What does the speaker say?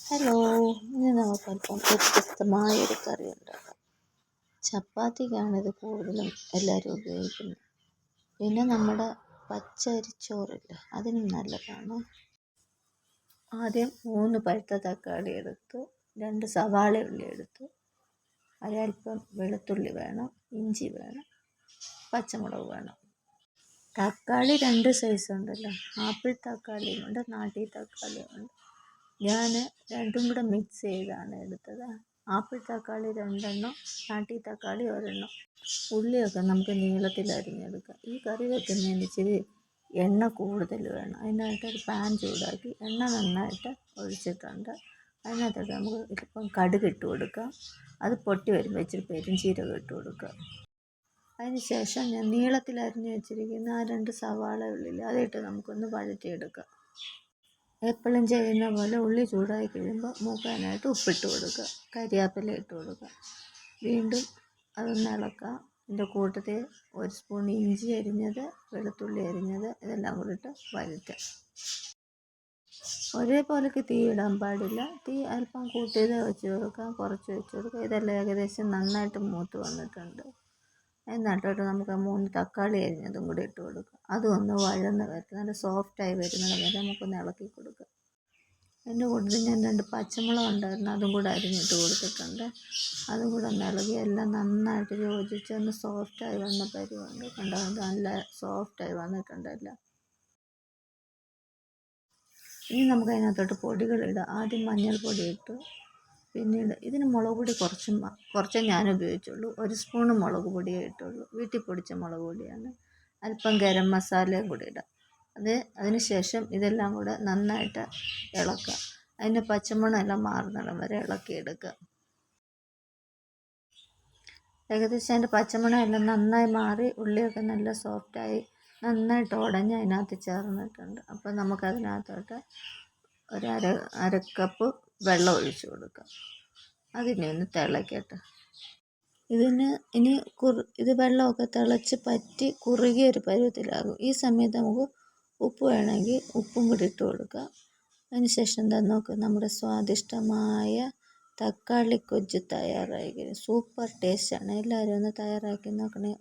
Hello, ഇന്ന് നമുക്കല്പം വ്യത്യസ്തമായൊരു കറി ഉണ്ടാക്കാം. ചപ്പാത്തിക്കാണിത് കൂടുതലും എല്ലാവരും ഉപയോഗിക്കുന്നത്. പിന്നെ നമ്മുടെ പച്ചരിച്ചോറില്ലേ, അതിനും നല്ലതാണ്. ആദ്യം 3 പഴുത്ത തക്കാളി എടുത്തു, 2 സവാള ഉള്ളി എടുത്തു, ഒരൽപ്പം വെളുത്തുള്ളി വേണം, ഇഞ്ചി വേണം, പച്ചമുളക് വേണം. തക്കാളി 2 സൈസ് ഉണ്ടല്ലോ, ആപ്പിൾ തക്കാളിയുണ്ട്, നാട്ടി തക്കാളിയുണ്ട്. ഞാൻ രണ്ടും കൂടെ മിക്സ് ചെയ്താണ് എടുത്തത്. ആപ്പിൾ തക്കാളി 2 നാട്ടി തക്കാളി 1. ഉള്ളിയൊക്കെ നമുക്ക് നീളത്തിൽ അരിഞ്ഞെടുക്കാം. ഈ കറി വെക്കുന്നതിന് ഇച്ചിരി എണ്ണ കൂടുതൽ വേണം. അതിനായിട്ടൊരു പാൻ ചൂടാക്കി എണ്ണ നന്നായിട്ട് ഒഴിച്ചിട്ടുണ്ട്. അതിനകത്തോട്ട് നമുക്ക് ഇപ്പം കടുക് ഇട്ട് കൊടുക്കാം. അത് പൊട്ടി വരുമ്പോൾ ഇച്ചിരി പെരുംജീരകം ഇട്ട് കൊടുക്കുക. അതിന് ശേഷം ഞാൻ നീളത്തിൽ അരിഞ്ഞ് വെച്ചിരിക്കുന്ന ആ 2 സവാള ഉള്ളിൽ അതിട്ട് നമുക്കൊന്ന് വഴറ്റിയെടുക്കാം. എപ്പോഴും ചെയ്യുന്ന പോലെ ഉള്ളി ചൂടായി കഴിയുമ്പോൾ മൂക്കാനായിട്ട് ഉപ്പിട്ട് കൊടുക്കുക, കരിയാപ്പില ഇട്ട് കൊടുക്കുക. വീണ്ടും അതൊന്ന് ഇളക്കുക. ഇതിൻ്റെ കൂട്ടത്തിൽ 1 സ്പൂൺ ഇഞ്ചി അരിഞ്ഞത്, വെളുത്തുള്ളി അരിഞ്ഞത് ഇതെല്ലാം കൂടി ഇട്ട് വഴറ്റുക. ഒരേപോലെക്ക് തീ ഇടാൻ പാടില്ല. തീ അല്പം കൂട്ടിയത് വെച്ച് കൊടുക്കുക, കുറച്ച് വെച്ച് കൊടുക്കുക. ഇതെല്ലാം ഏകദേശം നന്നായിട്ട് മൂത്ത് വന്നിട്ടുണ്ട്. എന്നിട്ടോട്ട് നമുക്ക് 3 തക്കാളി അരിഞ്ഞതും കൂടി ഇട്ട് കൊടുക്കുക. അതും ഒന്ന് വഴന്ന് വരട്ടെ, നല്ല സോഫ്റ്റായി വരുന്നത് വരെ നമുക്കൊന്ന് ഇളക്കി കൊടുക്കുക. അതിൻ്റെ കൂട്ടത്തിൽ ഞാൻ 2 പച്ചമുളക് ഉണ്ടായിരുന്നു, അതും കൂടെ അരിഞ്ഞിട്ട് കൊടുത്തിട്ടുണ്ട്. അതും കൂടെ ഒന്ന് ഇളകി എല്ലാം നന്നായിട്ട് യോജിച്ച് ഒന്ന് സോഫ്റ്റായി വന്ന പരുവുണ്ട്. കണ്ടോ, നല്ല സോഫ്റ്റായി വന്നിട്ടുണ്ടല്ലോ. ഇനി നമുക്ക് അതിനകത്തോട്ട് പൊടികളിടാം. ആദ്യം മഞ്ഞൾപ്പൊടി ഇട്ടു, പിന്നീട് ഇതിന് മുളക് പൊടി കുറച്ചേ ഞാൻ ഉപയോഗിച്ചുള്ളൂ. 1 സ്പൂണ് മുളക് പൊടിയേ ഇട്ടുള്ളൂ, വീട്ടിൽ പൊടിച്ച മുളക് പൊടിയാണ്. അല്പം ഗരം മസാലയും കൂടി ഇടാം. അതിന് ശേഷം ഇതെല്ലാം കൂടെ നന്നായിട്ട് ഇളക്കുക. അതിൻ്റെ പച്ചമണം എല്ലാം മാറുന്നിടം വരെ ഇളക്കിയെടുക്കുക. ഏകദേശം അതിൻ്റെ പച്ചമണം എല്ലാം നന്നായി മാറി, ഉള്ളിയൊക്കെ നല്ല സോഫ്റ്റായി നന്നായിട്ട് ഉടഞ്ഞ് അതിനകത്ത് ചേർന്നിട്ടുണ്ട്. അപ്പോൾ നമുക്കതിനകത്തോട്ട് അര കപ്പ് വെള്ളം ഒഴിച്ച് കൊടുക്കാം. അതിനെ ഒന്ന് തിളക്കട്ടെ. ഇത് വെള്ളമൊക്കെ തിളച്ച് പറ്റി കുറുകിയൊരു പരുവത്തിലാകും. ഈ സമയത്ത് നമുക്ക് ഉപ്പ് വേണമെങ്കിൽ ഉപ്പും കൂടി ഇട്ട് കൊടുക്കുക. അതിന് ശേഷം എന്താ നോക്കുക, നമ്മുടെ സ്വാദിഷ്ടമായ തക്കാളി കൊജ്ജ് തയ്യാറായി. സൂപ്പർ ടേസ്റ്റാണ്. എല്ലാവരും ഒന്ന് തയ്യാറാക്കി നോക്കണേ.